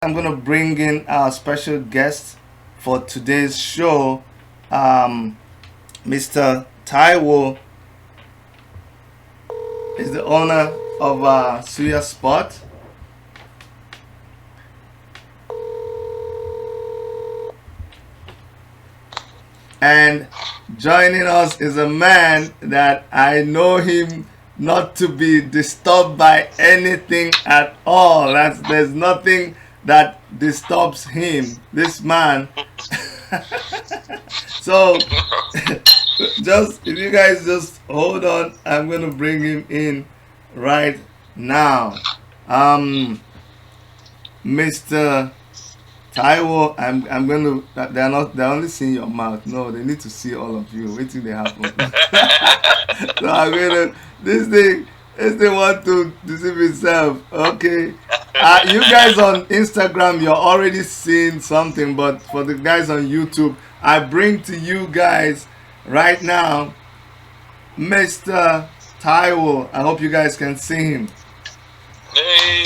I'm going to bring in our special guest for today's show, um, Mr. Taiwo is the owner of Suya Spot. And joining us is a man that I know him not to be disturbed by anything at all. There's nothing that disturbs him. This man. So just if you guys just hold on, I'm gonna bring him in right now. Um, Mr. Taiwo, I'm gonna. They're only seeing your mouth. No, they need to see all of you. Wait till they happen. So I'm gonna. This thing, this thing want to deceive itself. Okay. You guys on Instagram, you're already seeing something, but for the guys on YouTube, I bring to you guys right now, Mr. Taiwo. I hope you guys can see him. Hey.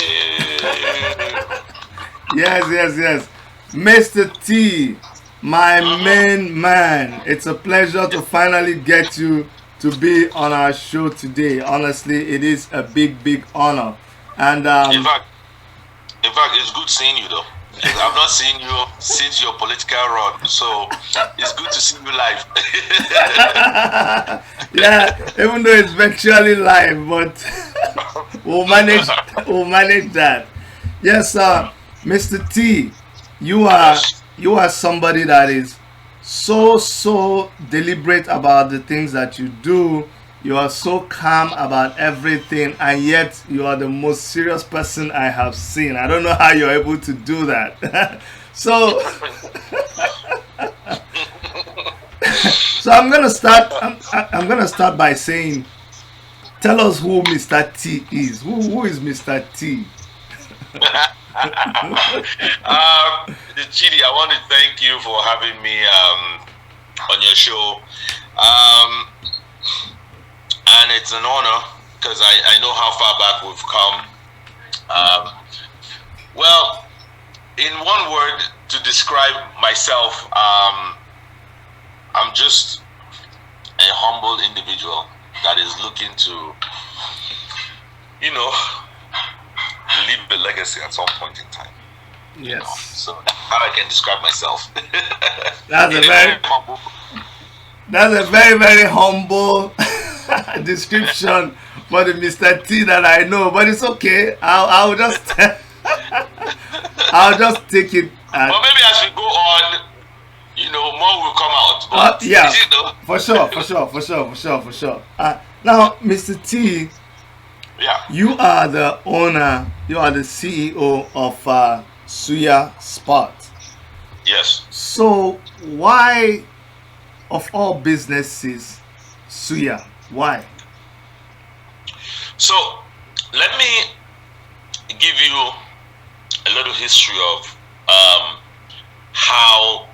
Yes. Mr. T, my main man. It's a pleasure to finally get you to be on our show today. Honestly, it is a big honor. And In fact, it's good seeing you though. I've not seen you since your political run, so it's good to see you live. yeah, even though it's virtually live, but we'll manage. We'll manage that. Yes, Mr. T, you are Yes. you are somebody that is so deliberate about the things that you do. You are so calm about everything, and yet you are the most serious person I have seen. I don't know how you're able to do that. so so I'm gonna start by saying, tell us who Mr. T is. Who is Mr. T? The Chidi, I want to thank you for having me on your show. Um, and it's an honor because I know how far back we've come. Um, well, in one word to describe myself, I'm just a humble individual that is looking to, you know, leave a legacy at some point in time. Yes, So that's how I can describe myself. that's a In a very very humble. very humble description for the Mr. T that I know. But it's okay. I'll just I'll just take it. But maybe as we go on, more will come out. But Yeah, you know, for sure. Now, Mr. T, yeah. you are the owner. You are the CEO of Suya Spot. Yes. So why, of all businesses, Suya? Why? So let me give you a little history of how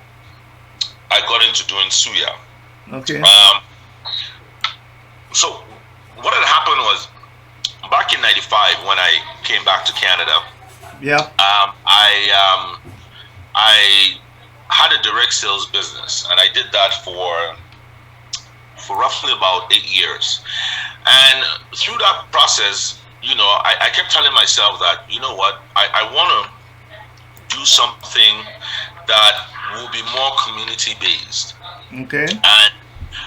I got into doing suya. Okay. So what had happened was back in '95 when I came back to Canada, Yeah. I had a direct sales business, and I did that for roughly about 8 years. And through that process, I kept telling myself that, you know what, I want to do something that will be more community based. Okay. And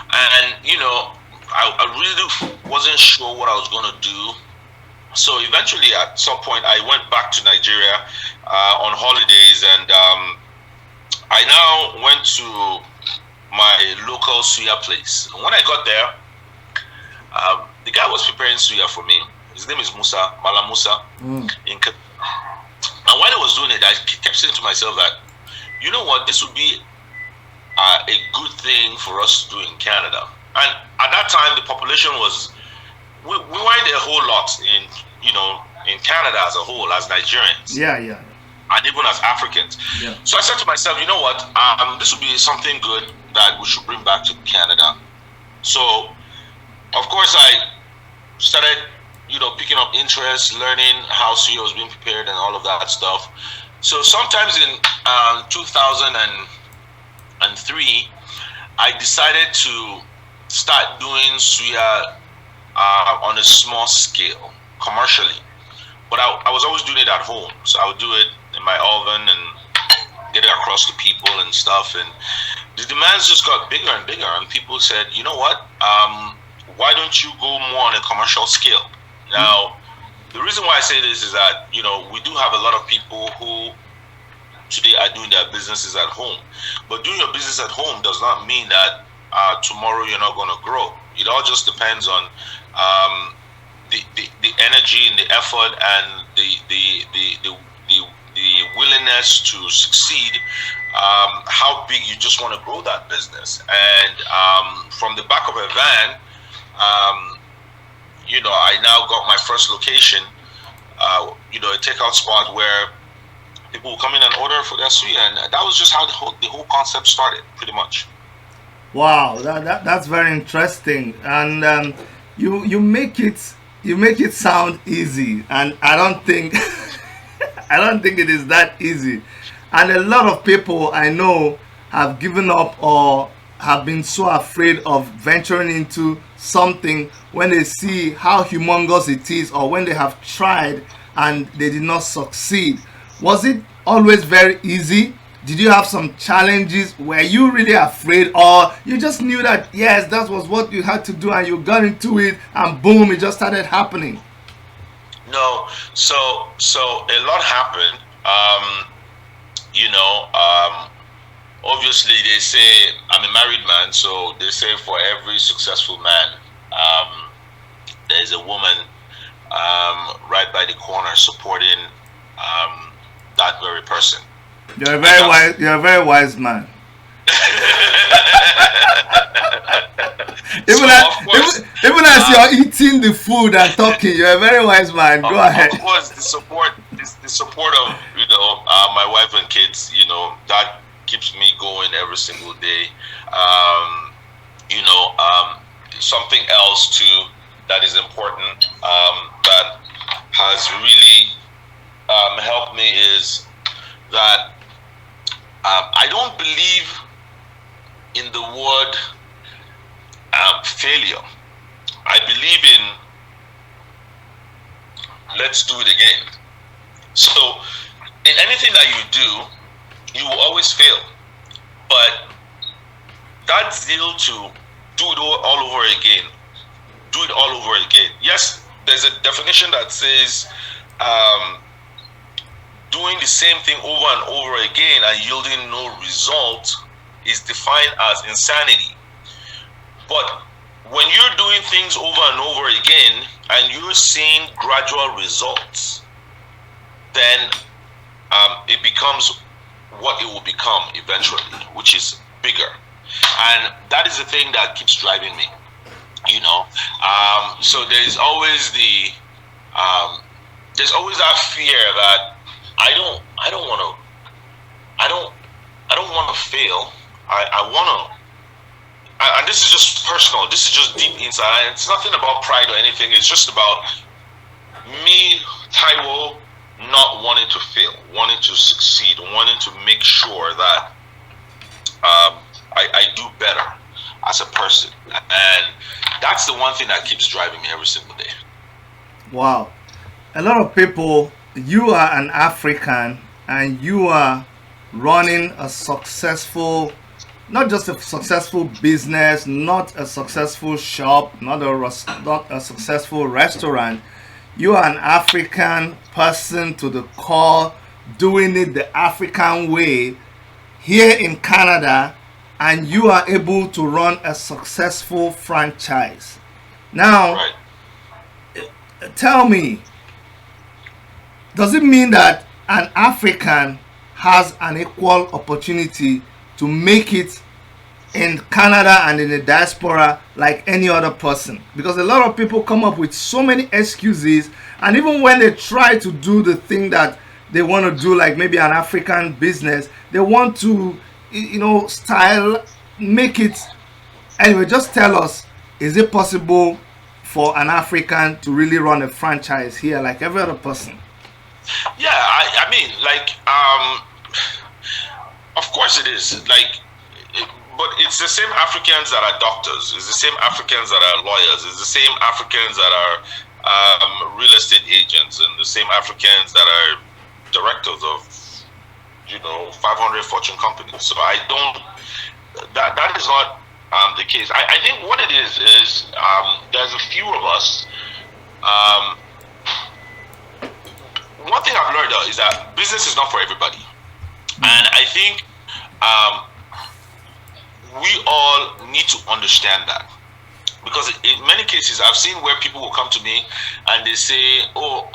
I really wasn't sure what I was going to do. So eventually, at some point, I went back to Nigeria on holidays, and I now went to my local suya place. When I got there, the guy was preparing suya for me. His name is Musa, Mala Musa. Mm. And while I was doing it, I kept saying to myself that, you know what, this would be a good thing for us to do in Canada. And at that time, the population was, we weren't a whole lot in Canada as a whole, as Nigerians, Yeah. and even as Africans. Yeah. So I said to myself, you know what, this would be something good that we should bring back to Canada. So, of course, I started, picking up interest, learning how suya was being prepared and all of that stuff. So sometimes in 2003, I decided to start doing suya on a small scale commercially. But I was always doing it at home. So I would do it in my oven and get it across to people and stuff. And the demands just got bigger and bigger. And people said, you know what? Why don't you go more on a commercial scale? Now, the reason why I say this is that, you know, we do have a lot of people who today are doing their businesses at home. But doing your business at home does not mean that tomorrow you're not going to grow. It all just depends on the energy and the effort and the willingness to succeed, how big you just want to grow that business. And from the back of a van, you know, I now got my first location, you know, a takeout spot where people will come in and order for their suya, and that was just how the whole concept started, pretty much. Wow, that's very interesting, and you make it sound easy, and I don't think I don't think it is that easy. And a lot of people I know have given up or have been so afraid of venturing into something when they see how humongous it is, or when they have tried and they did not succeed. Was it always very easy? Did you have some challenges? Were you really afraid, or you just knew that yes, that was what you had to do and you got into it and boom, it just started happening? No, so a lot happened. You know, obviously they say I'm a married man, so they say for every successful man, there's a woman right by the corner supporting that very person. You're a very wise. You're a very wise man. So Even as of course, even as you're eating the food and talking, you're a very wise man. Go ahead. of course, the support of, you know, my wife and kids, you know, that keeps me going every single day. You know, something else too that is important, that has really helped me is that I don't believe in the word failure. I believe in let's do it again. So in anything that you do, you will always fail. But that zeal to do it all over again, do it all over again. Yes, there's a definition that says doing the same thing over and over again and yielding no result is defined as insanity. But when you're doing things over and over again and you're seeing gradual results, then it becomes what it will become eventually, which is bigger. And that is the thing that keeps driving me, you know. So there's always that fear that I don't want to fail. I want to. And this is just personal. This is just deep inside. It's nothing about pride or anything. It's just about me, Taiwo, not wanting to fail, wanting to succeed, wanting to make sure that I do better as a person. And that's the one thing that keeps driving me every single day. Wow. A lot of people, you are an African and you are running a successful, not just a successful business, not a successful shop, not a successful restaurant. You are an African person to the core, doing it the African way here in Canada, and you are able to run a successful franchise. Now, Right. tell me, does it mean that an African has an equal opportunity to make it in Canada and in the diaspora like any other person? Because a lot of people come up with so many excuses, and even when they try to do the thing that they want to do, like maybe an African business, they want to, style, make it. Anyway, just tell us, is it possible for an African to really run a franchise here like every other person? Yeah, I mean, like, of course it is. Like, but it's the same Africans that are doctors. It's the same Africans that are lawyers. It's the same Africans that are real estate agents, and the same Africans that are directors of, 500 Fortune companies. So I don't. That is not the case. I think what it is there's a few of us. One thing I've learned is that business is not for everybody, and I think we all need to understand that, because in many cases I've seen where people will come to me and they say, "Oh,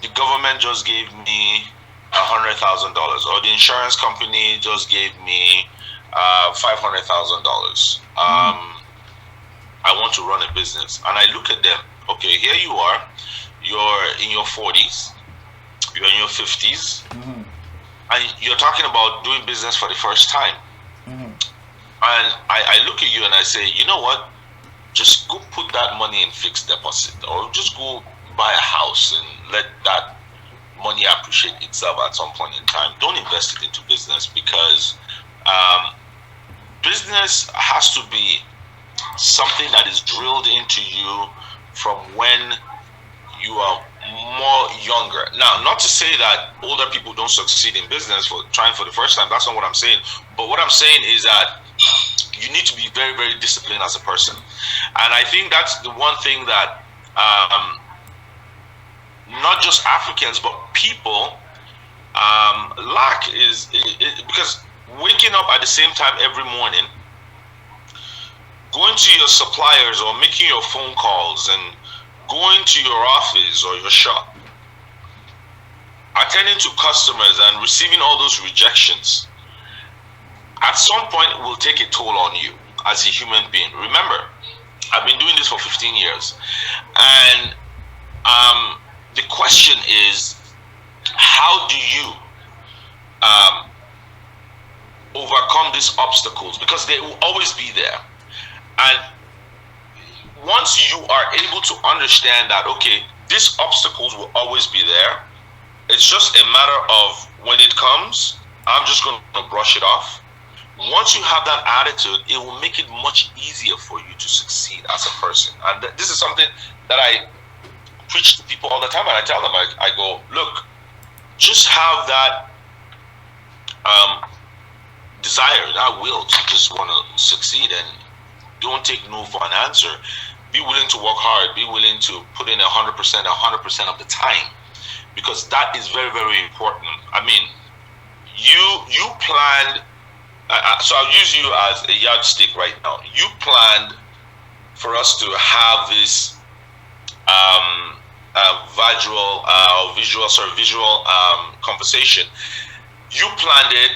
the government just gave me $100,000, or the insurance company just gave me $500,000. I want to run a business." And I look at them. Okay, here you are. You're in your 40s. You're in your 50s, and you're talking about doing business for the first time. And I look at you and I say, you know what? Just go put that money in fixed deposit, or just go buy a house and let that money appreciate itself at some point in time. Don't invest it into business, because business has to be something that is drilled into you from when you are more younger. Now, not to say that older people don't succeed in business for trying for the first time. That's not what I'm saying. But what I'm saying is that you need to be very, very disciplined as a person. And I think that's the one thing that not just Africans, but people lack is because waking up at the same time every morning, going to your suppliers or making your phone calls, and going to your office or your shop, attending to customers and receiving all those rejections, at some point will take a toll on you as a human being. Remember, I've been doing this for 15 years. And the question is, how do you overcome these obstacles? Because they will always be there. And once you are able to understand that, okay, these obstacles will always be there, it's just a matter of when it comes, I'm just going to brush it off. Once you have that attitude, it will make it much easier for you to succeed as a person. And this is something that I preach to people all the time, and I tell them, I go, look, just have that desire, that will to just want to succeed, and don't take no for an answer. Be willing to work hard. Be willing to put in 100% of the time, because that is very, very important. I mean, you planned. So I'll use you as a yardstick right now. You planned for us to have this visual conversation. You planned it.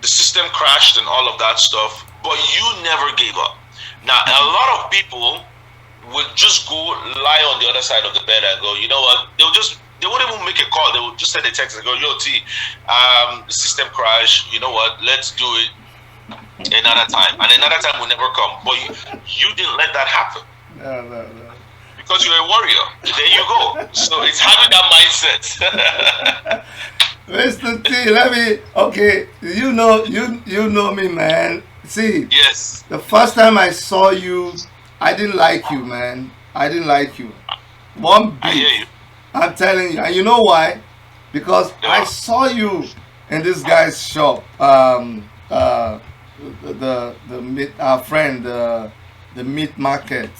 The system crashed and all of that stuff, but you never gave up. Now, a lot of people would just go lie on the other side of the bed and go, you know what? They wouldn't even make a call. They would just send a text and go, yo, T, the system crashed. You know what? Let's do it another time. And another time will never come. But you didn't let that happen. No. Because you're a warrior. There you go. So it's having that mindset. Mr. T, okay, you know me, man. See, yes. The first time I saw you, I didn't like you, man. I didn't like you. One bit. I hear you. I'm telling you. And you know why? Because I saw you in this guy's shop. The meat, our friend, the meat market.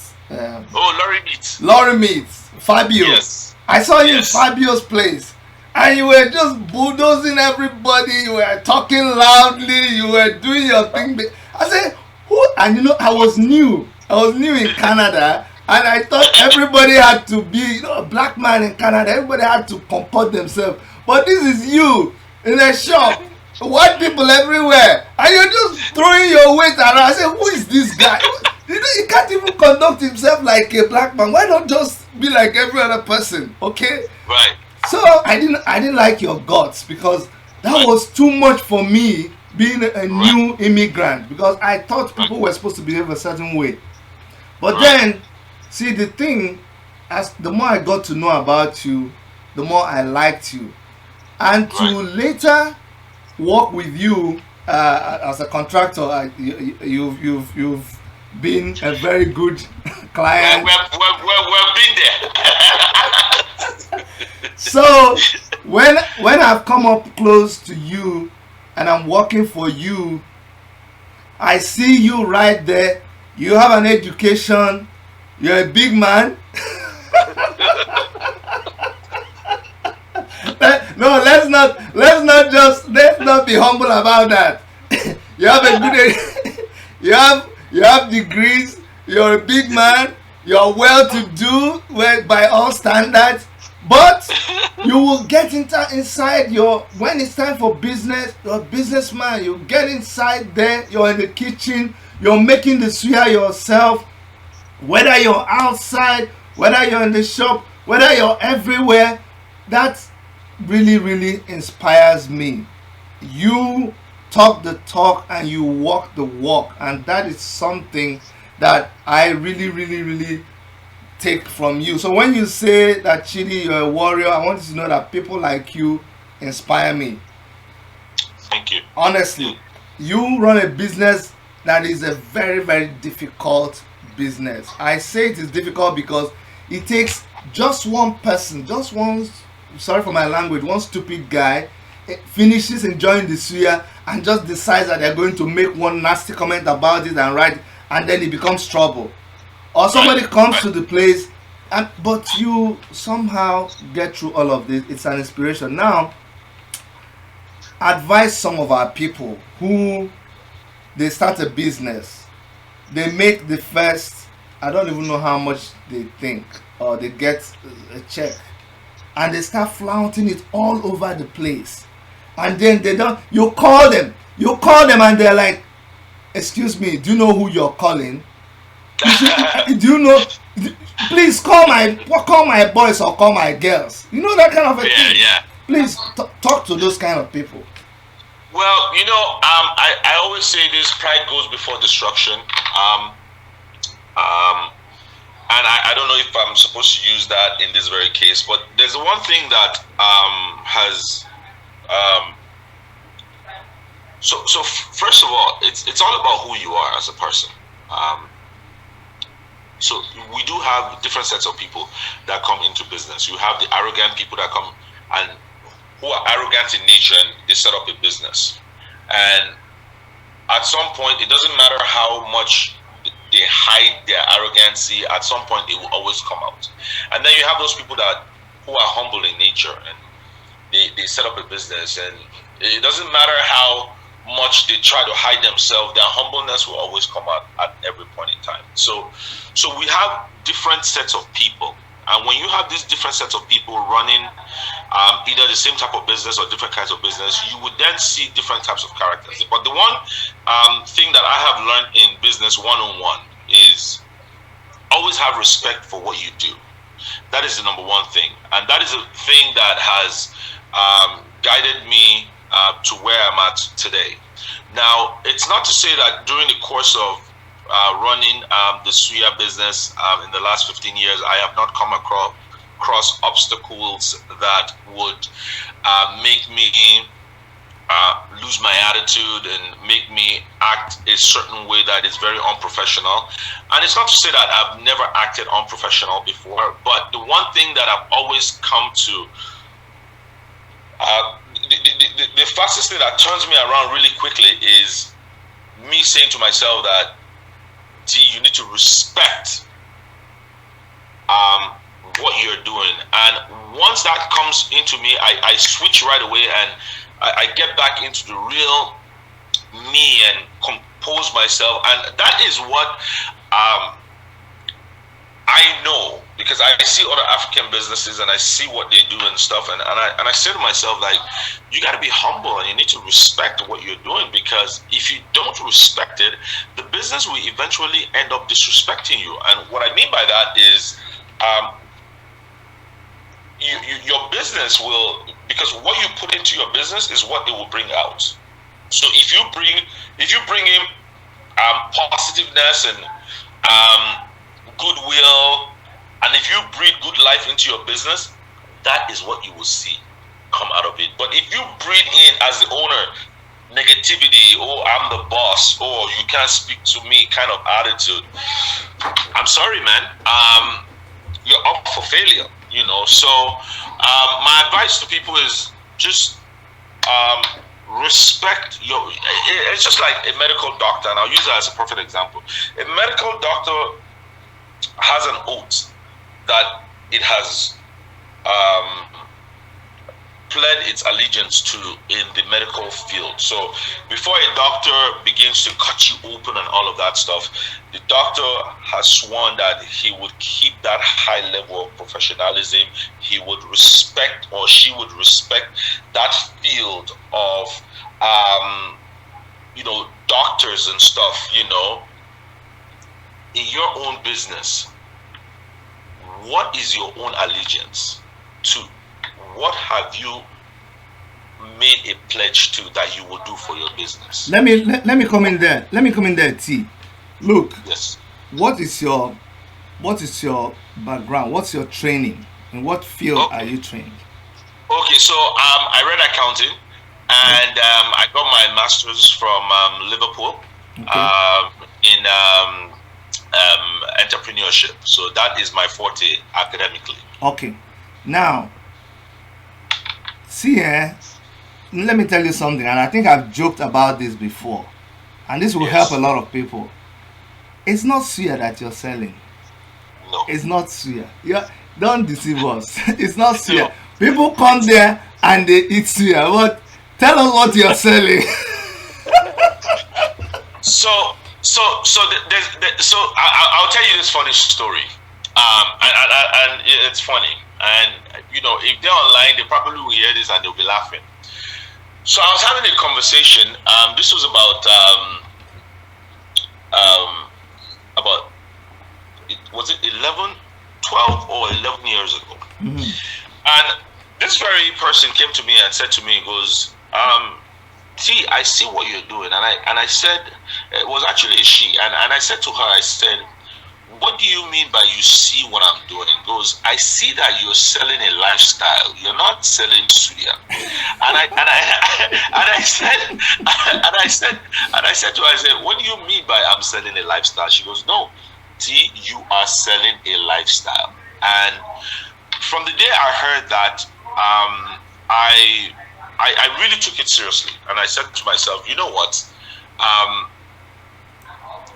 Laurie Meats. Fabio. Yes. I saw you in Fabio's place. And you were just bulldozing everybody. You were talking loudly. You were doing your thing. I said, who? And you know, I was new in Canada. And I thought everybody had to be, a black man in Canada. Everybody had to comport themselves. But this is you in a shop. White people everywhere. And you're just throwing your weight around. I said, who is this guy? You know, he can't even conduct himself like a black man. Why not just be like every other person? Okay? Right. So I didn't like your guts, because that was too much for me, being a new immigrant, because I thought people were supposed to behave a certain way. But then, see, the thing, as the more I got to know about you, the more I liked you. And to Right. later work with you as a contractor, you've been a very good client. We've been there. So when I've come up close to you and I'm working for you, I see you right there. You have an education. You're a big man. No, let's not be humble about that. You have a good you have degrees. You're a big man. You're well to do, well, by all standards. But you will get inside your, when it's time for business, you're a businessman. You get inside there. You're in the kitchen. You're making the suya yourself. Whether you're outside, whether you're in the shop, whether you're everywhere, that really, really inspires me. You talk the talk and you walk the walk, and that is something that I really, really, really take from you. So when you say that, Chidi, you're a warrior, I want you to know that people like you inspire me. Thank you. Honestly, you run a business that is a very, very difficult business. I say it is difficult because it takes just one person, just one, sorry for my language, one stupid guy finishes enjoying the suya and just decides that they're going to make one nasty comment about it and write, and then it becomes trouble. Or somebody comes to the place, and but you somehow get through all of this. It's an inspiration. Now, advise some of our people who they start a business, they make the first, I don't even know how much they think, or they get a check, and they start flaunting it all over the place, and then they don't. You call them, and they're like, "Excuse me, do you know who you're calling? Do you know? Please call my boys or call my girls. You know that kind of a thing. Yeah. Please talk to those kind of people." Well, I always say this: pride goes before destruction. And I don't know if I'm supposed to use that in this very case, but there's one thing that has. So first of all, it's all about who you are as a person. So we do have different sets of people that come into business. You have the arrogant people that come and who are arrogant in nature and they set up a business. And at some point, it doesn't matter how much they hide their arrogancy, at some point it will always come out. And then you have those people that who are humble in nature and they set up a business, and it doesn't matter how much they try to hide themselves, their humbleness will always come out at every point in time. So we have different sets of people, and when you have these different sets of people running either the same type of business or different kinds of business, you would then see different types of characters. But the one thing that I have learned in business one-on-one is always have respect for what you do. That is the number one thing, and that is a thing that has guided me to where I'm at today. Now, it's not to say that during the course of running the suya business in the last 15 years, I have not come across obstacles that would make me lose my attitude and make me act a certain way that is very unprofessional. And it's not to say that I've never acted unprofessional before, but the one thing that I've always come to the fastest thing that turns me around really quickly is me saying to myself that, T, you need to respect what you're doing. And once that comes into me, I switch right away and I get back into the real me and compose myself. And that is what I know, because I see other African businesses and I see what they do and stuff, and I say to myself, like, you got to be humble and you need to respect what you're doing, because if you don't respect it, the business will eventually end up disrespecting you. And what I mean by that is your business will, because what you put into your business is what it will bring out. So if you bring in positiveness and goodwill, and if you breathe good life into your business, that is what you will see come out of it. But if you breathe in as the owner negativity, oh, I'm the boss, oh, you can't speak to me kind of attitude, I'm sorry, man. You're up for failure, you know. So my advice to people is just respect your, it's just like a medical doctor, and I'll use that as a perfect example. A medical doctor has an oath that it has pled its allegiance to in the medical field. So before a doctor begins to cut you open and all of that stuff, the doctor has sworn that he would keep that high level of professionalism. He would respect, or she would respect, that field of you know, doctors and stuff, you know. In your own business, what is your own allegiance to? What have you made a pledge to that you will do for your business? Let me come in there. Let me come in there, T. Look. Yes. What is your background? What's your training? In what field are you trained? Okay, so I read accounting, and I got my master's from Liverpool, in entrepreneurship. So that is my forte academically. Okay. Now, see, let me tell you something, and I think I've joked about this before, and this will help a lot of people. It's not suya that you're selling. No. It's not suya. Don't deceive us. It's not suya. No. People come there and they eat suya. But tell us what you're selling. So I'll tell you this funny story. And it's funny. And you know, if they're online, they probably will hear this and they'll be laughing. So I was having a conversation. This was about was it 12 or 11 years ago. Mm-hmm. And this very person came to me and said to me, he goes, T, I see what you're doing. And I said, it was actually a she. And I said to her, I said, what do you mean by you see what I'm doing? He goes, I see that you're selling a lifestyle. You're not selling suya. And I said to her, I said, what do you mean by I'm selling a lifestyle? She goes, no, T, you are selling a lifestyle. And from the day I heard that, I really took it seriously. And I said to myself, you know what?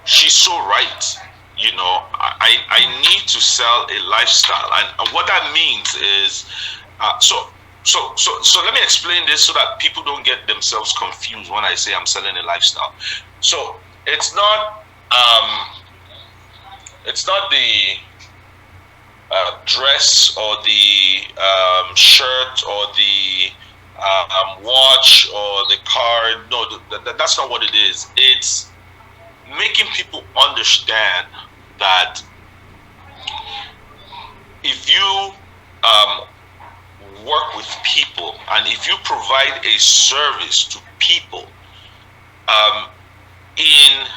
She's so right. You know, I need to sell a lifestyle, and what that means is, so let me explain this so that people don't get themselves confused when I say I'm selling a lifestyle. So it's not the dress or the shirt or the watch or the car. No, that's not what it is. It's making people understand that if you work with people and if you provide a service to people in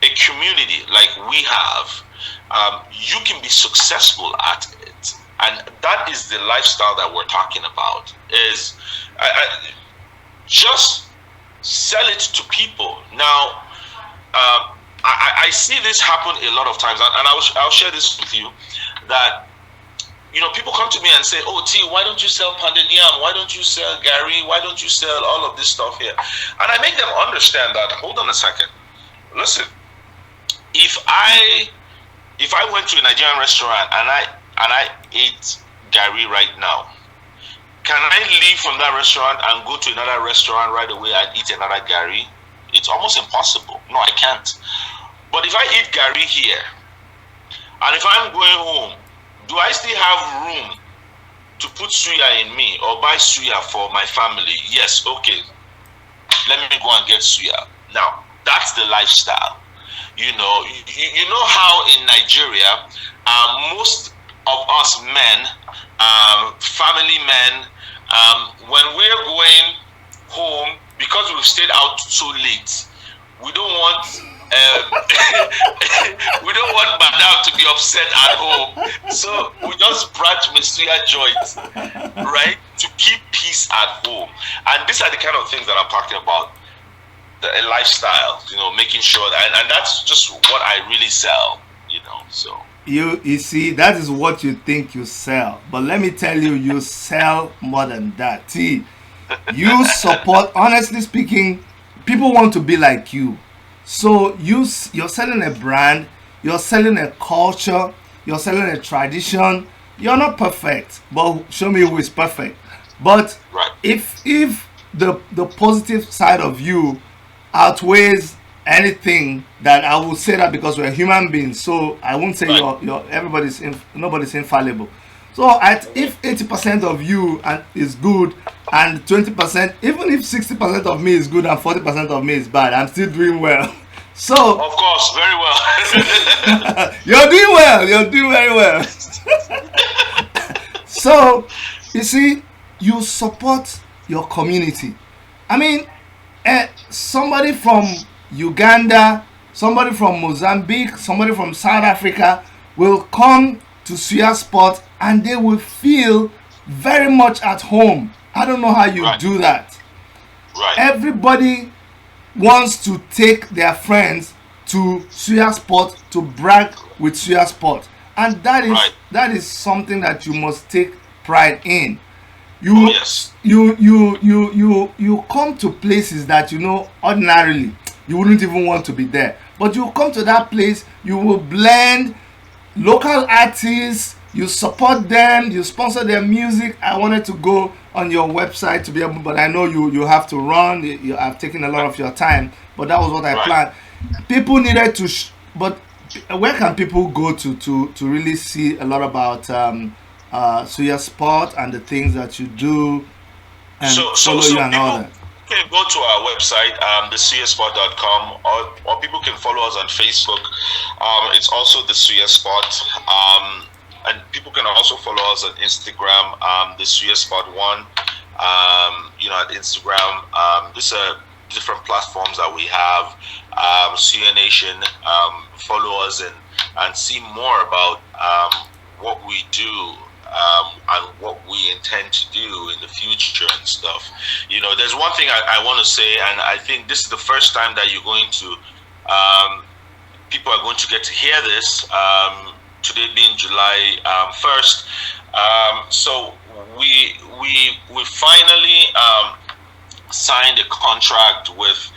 a community like we have, you can be successful at it. And that is the lifestyle that we're talking about, is just sell it to people. Now, I see this happen a lot of times, and I'll share this with you, that, you know, people come to me and say, oh, T, why don't you sell pounded yam? Why don't you sell Gary? Why don't you sell all of this stuff here? And I make them understand that, hold on a second. Listen, if I went to a Nigerian restaurant and I ate Gary right now, can I leave from that restaurant and go to another restaurant right away and eat another Gary? It's almost impossible. No, I can't. But if I eat Gary here, and if I'm going home, do I still have room to put suya in me or buy suya for my family? Yes, okay. Let me go and get suya. Now, that's the lifestyle. You know, you know how in Nigeria, most of us men, family men, when we're going home, because we've stayed out so late, we don't want we don't want Madame to be upset at home. So we just branch Messiah joints, right? To keep peace at home. And these are the kind of things that I'm talking about. A lifestyle, making sure that, and that's just what I really sell, so. You see, that is what you think you sell. But let me tell you, you sell more than that. See, you support, honestly speaking, people want to be like you. So you're selling a brand, you're selling a culture, you're selling a tradition. You're not perfect, but show me who is perfect. But Right. if the positive side of you outweighs anything, that I will say that because we're human beings. So I won't say Right. nobody's infallible. So if 80% of you is good and 20%, even if 60% of me is good and 40% of me is bad, I'm still doing well. So Of course, very well. you're doing well. You're doing very well. So you see, you support your community. I mean, somebody from Uganda, somebody from Mozambique, somebody from South Africa will come to Suya Sport and they will feel very much at home. I don't know how you Right. do that. Right. Everybody wants to take their friends to Suya Sport to brag with Suya Sport, and Right. that is something that you must take pride in. Oh, You yes. you come to places that ordinarily you wouldn't even want to be there, but you come to that place, you will blend local artists, you support them, you sponsor their music. I wanted to go on your website to be able, but I know you have to run. You have taken a lot of your time, but that was what I Right. planned. People needed to, but where can people go to really see a lot about Suya Sport and the things that you do and follow you and all People that? can go to our website, thesuyesport.com, or people can follow us on Facebook. It's also the Suya Sport. And people can also follow us on Instagram, the Suya Sport One. At Instagram, these are different platforms that we have. Suya Nation, follow us and see more about what we do. And what we intend to do in the future and stuff. There's one thing I want to say, and I think this is the first time that you're going to, people are going to get to hear this, today being July 1st. So we finally signed a contract with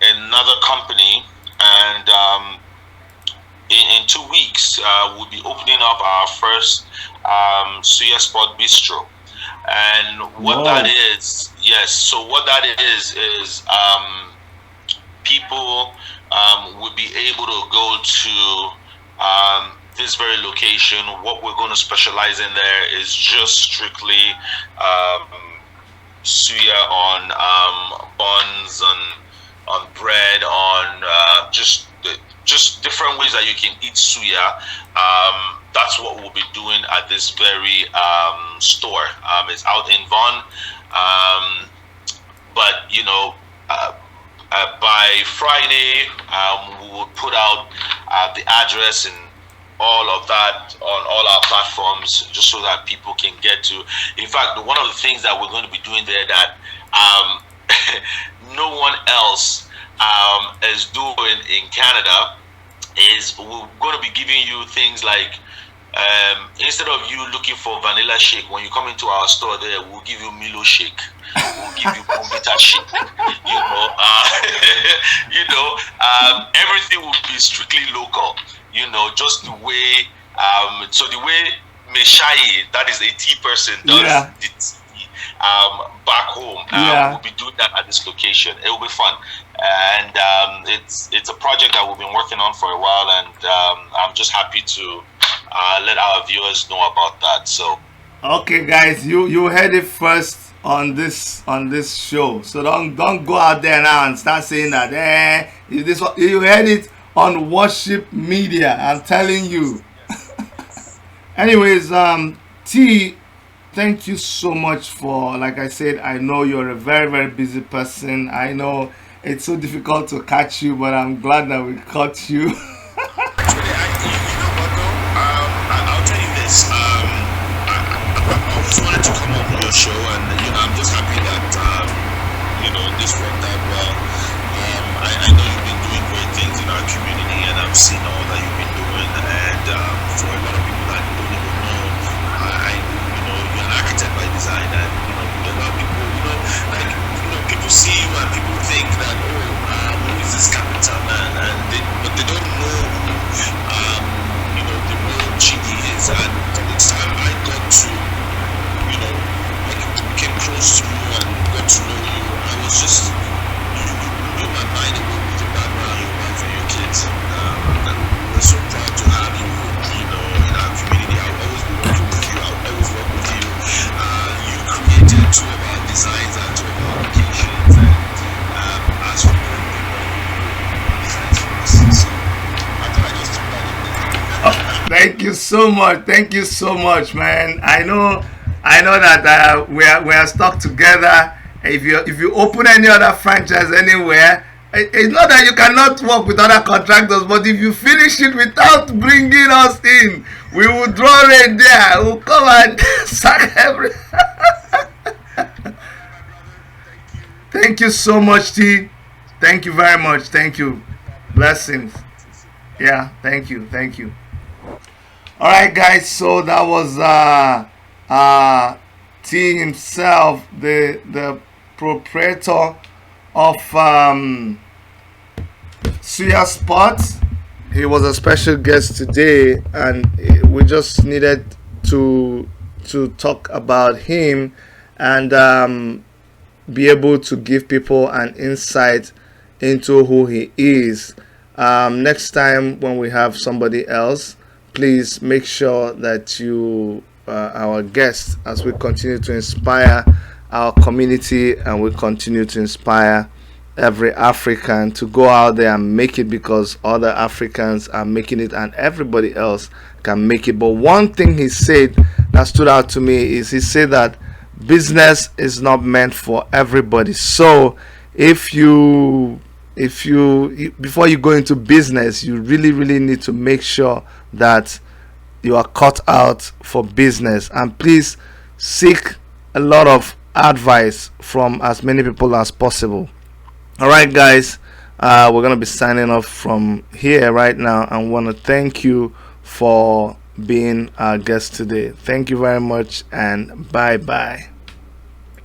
another company, and in 2 weeks, we'll be opening up our first Suya Sport Bistro. And what Whoa. that is, yes, so what that is people will be able to go to this very location. What we're going to specialize in there is just strictly suya on buns, on bread, on just different ways that you can eat suya. That's what we'll be doing at this very store. It's out in Vaughan, but by Friday, we will put out the address and all of that on all our platforms, just so that people can get to. In fact, one of the things that we're going to be doing there that no one else is doing in Canada is we're going to be giving you things like, instead of you looking for vanilla shake, when you come into our store there, we'll give you Milo shake. We'll give you Bombita shake. Everything will be strictly local. Just the way, so the way Meshai, that is a tea person, does Yeah. the tea back home. Yeah. We'll be doing that at this location. It will be fun. And it's a project that we've been working on for a while, and I'm just happy to let our viewers know about that. So Okay, guys, you heard it first on this show. So don't go out there now and start saying that you heard it on Worship Media. I'm telling you. Anyways, T, thank you so much for, like I said, I know you're a very, very busy person. I know it's so difficult to catch you, but I'm glad that we caught you. Actually, you know what though? I'll tell you this. I always wanted to come on your show, and I'm just happy that this worked out well. I know you've been doing great things in our community, and I've seen all that you've been doing. And for a lot of people that don't even know, you're an architect by design, and a lot of people, people see you and people think that, who is this carpenter man? But they don't know who, the real Chidi is. And from the time I got to, became close to you and got to know you, I was just, you blew my mind away with your background, your wife and your kids. And we're so proud to have you, in our community. I'll always be working with you. I'll always work with you. You created two of our designs and two of our applications. And as for designs for us, so I thought I just threw that in there. Thank you so much. Thank you so much, man. I know that we are stuck together. If you open any other franchise anywhere, it's not that you cannot work with other contractors, but if you finish it without bringing us in, we will draw it there. We'll come and sack everything. Thank you so much, T. Thank you very much. Thank you. Blessings. Yeah, thank you. Thank you. All right, guys. So that was T himself, the proprietor of Suya Sports. He was a special guest today, and we just needed to talk about him and be able to give people an insight into who he is. Next time when we have somebody else, please make sure that you our guest, as we continue to inspire our community and we continue to inspire every African to go out there and make it, because other Africans are making it and everybody else can make it. But one thing he said that stood out to me is he said that business is not meant for everybody. So if you before you go into business, you really need to make sure that you are cut out for business, and please seek a lot of advice from as many people as possible. All right, guys, we're gonna be signing off from here right now, and want to thank you for being our guest today. Thank you very much, and bye bye.